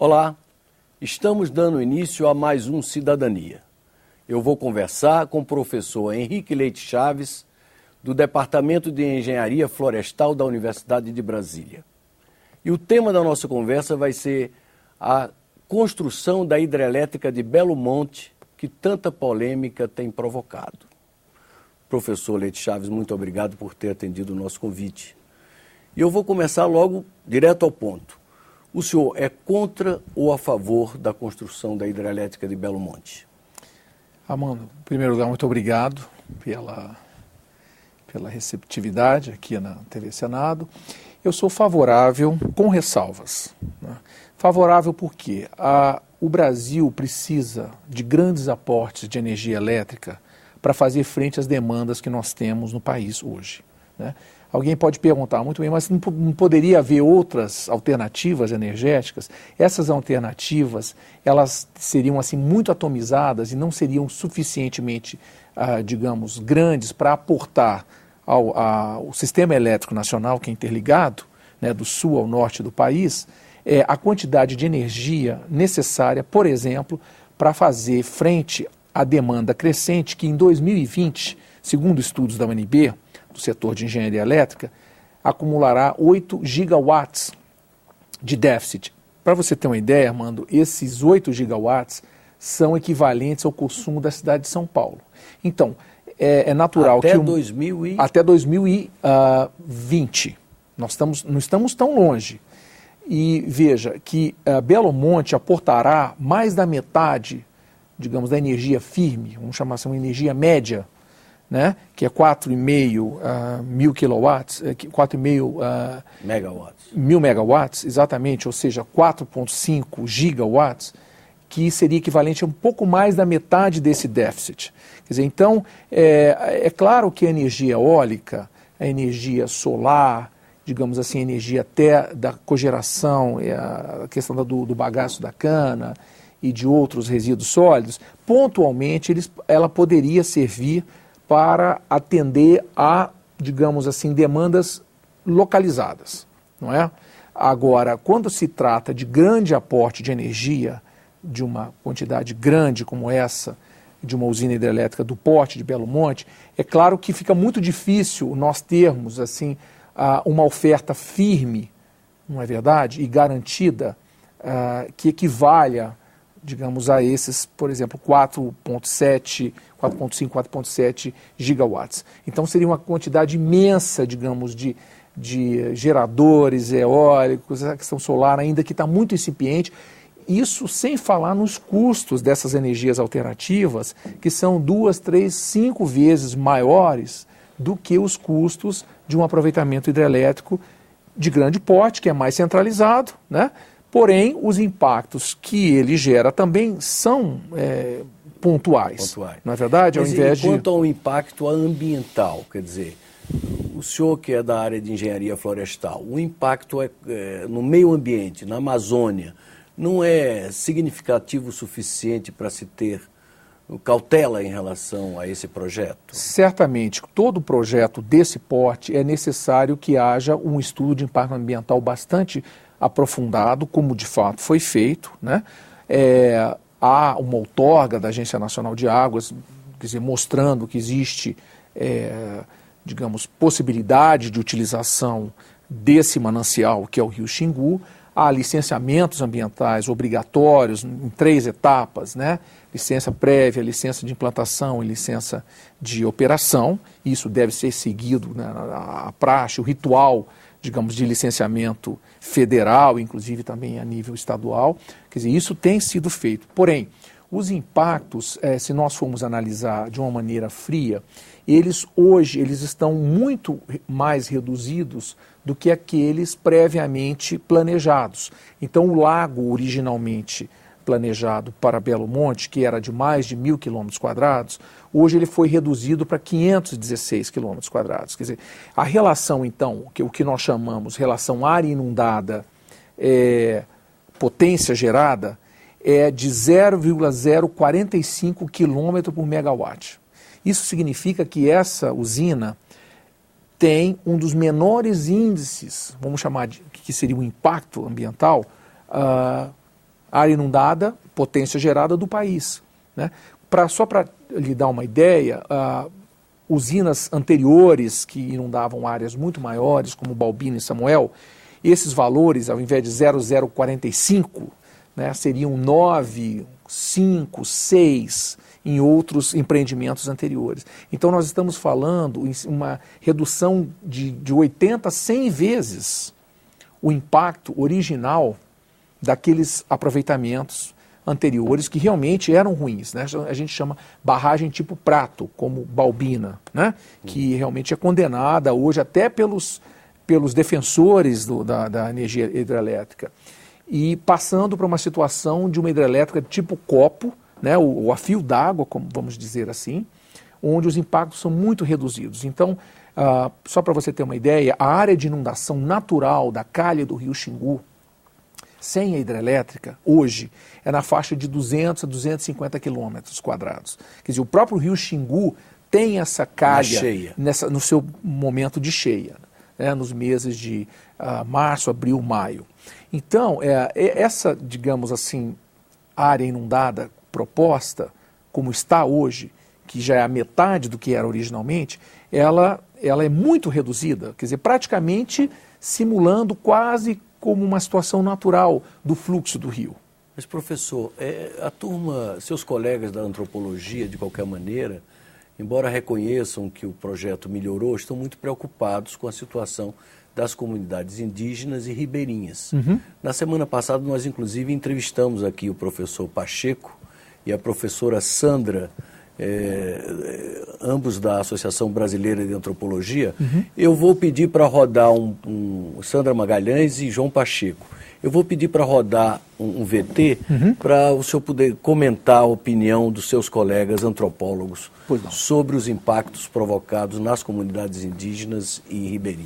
Olá, estamos dando início a mais um Cidadania. Eu vou conversar com o professor Henrique Leite Chaves, do Departamento de Engenharia Florestal da Universidade de Brasília. E o tema da nossa conversa vai ser a construção da hidrelétrica de Belo Monte, que tanta polêmica tem provocado. Professor Leite Chaves, muito obrigado por ter atendido o nosso convite. E eu vou começar logo direto ao ponto. O senhor é contra ou a favor da construção da hidrelétrica de Belo Monte? Armando, em primeiro lugar, muito obrigado pela receptividade aqui na TV Senado. Eu sou favorável com ressalvas, né? Favorável porque o Brasil precisa de grandes aportes de energia elétrica para fazer frente às demandas que nós temos no país hoje, né? Alguém pode perguntar, muito bem, mas não poderia haver outras alternativas energéticas? Essas alternativas, elas seriam assim muito atomizadas e não seriam suficientemente, digamos, grandes para aportar ao sistema elétrico nacional, que é interligado, né, do sul ao norte do país, a quantidade de energia necessária, por exemplo, para fazer frente à demanda crescente que em 2020, segundo estudos da UNB, do setor de engenharia elétrica, acumulará 8 gigawatts de déficit. Para você ter uma ideia, Armando, esses 8 gigawatts são equivalentes ao consumo da cidade de São Paulo. Então, é natural até que... Até 2020. Não estamos tão longe. E veja que Belo Monte aportará mais da metade, digamos, da energia firme, vamos chamar assim, uma energia média, né, que é 4,5 mil quilowatts, 4,5 mil megawatts, exatamente, ou seja, 4,5 gigawatts, que seria equivalente a um pouco mais da metade desse déficit. Quer dizer, então, é claro que a energia eólica, a energia solar, digamos assim, a energia até da cogeração, a questão do bagaço da cana e de outros resíduos sólidos, pontualmente ela poderia servir para atender a, digamos assim, demandas localizadas, não é? Agora, quando se trata de grande aporte de energia, de uma quantidade grande como essa, de uma usina hidrelétrica do porte de Belo Monte, é claro que fica muito difícil nós termos, assim, uma oferta firme, não é verdade, e garantida, que equivalha, digamos, a esses, por exemplo, 4,5, 4,7 gigawatts. Então seria uma quantidade imensa, digamos, de geradores eólicos, a questão solar ainda que está muito incipiente. Isso sem falar nos custos dessas energias alternativas, que são 2, 3, 5 vezes maiores do que os custos de um aproveitamento hidrelétrico de grande porte, que é mais centralizado, né? Porém, os impactos que ele gera também são pontuais. Não é verdade? Mas quanto ao impacto ambiental, quer dizer, o senhor que é da área de engenharia florestal, o impacto no meio ambiente, na Amazônia, não é significativo o suficiente para se ter cautela em relação a esse projeto? Certamente, todo projeto desse porte é necessário que haja um estudo de impacto ambiental bastante aprofundado, como de fato foi feito, né? Há uma outorga da Agência Nacional de Águas, quer dizer, mostrando que existe, digamos, possibilidade de utilização desse manancial, que é o Rio Xingu. Há licenciamentos ambientais obrigatórios em 3 etapas, né? Licença prévia, licença de implantação e licença de operação. Isso deve ser seguido, né, a praxe, o ritual, digamos, de licenciamento federal, inclusive também a nível estadual. Quer dizer, isso tem sido feito. Porém, os impactos, se nós formos analisar de uma maneira fria, hoje estão muito mais reduzidos do que aqueles previamente planejados. Então, o lago originalmente planejado para Belo Monte, que era de mais de 1.000 km², hoje ele foi reduzido para 516 km². Quer dizer, a relação, então, o que nós chamamos relação área inundada, potência gerada, é de 0,045 km por megawatt. Isso significa que essa usina tem um dos menores índices, vamos chamar de que seria um impacto ambiental, área inundada, potência gerada do país, né? Só para lhe dar uma ideia, usinas anteriores que inundavam áreas muito maiores, como Balbina e Samuel, esses valores, ao invés de 0,045, né, seriam 9, 5, 6 em outros empreendimentos anteriores. Então nós estamos falando em uma redução de 80 a 100 vezes o impacto original daqueles aproveitamentos anteriores que realmente eram ruins, né? A gente chama barragem tipo Prato, como Balbina, né? Que realmente é condenada hoje até pelos defensores da energia hidrelétrica, e passando para uma situação de uma hidrelétrica tipo copo, né? O a fio d'água, como vamos dizer assim, onde os impactos são muito reduzidos. Então, só para você ter uma ideia, a área de inundação natural da calha do rio Xingu, sem a hidrelétrica, hoje, é na faixa de 200 a 250 quilômetros quadrados. Quer dizer, o próprio rio Xingu tem essa calha no seu momento de cheia, né, nos meses de março, abril, maio. Então, essa, digamos assim, área inundada proposta, como está hoje, que já é a metade do que era originalmente, ela é muito reduzida, quer dizer, praticamente simulando quase como uma situação natural do fluxo do rio. Mas, professor, a turma, seus colegas da antropologia, de qualquer maneira, embora reconheçam que o projeto melhorou, estão muito preocupados com a situação das comunidades indígenas e ribeirinhas. Uhum. Na semana passada, nós, inclusive, entrevistamos aqui o professor Pacheco e a professora Sandra, ambos da Associação Brasileira de Antropologia. Uhum. Eu vou pedir para rodar Sandra Magalhães e João Pacheco. Eu vou pedir para rodar um VT para o senhor poder comentar a opinião dos seus colegas antropólogos sobre os impactos provocados nas comunidades indígenas e ribeirinhas.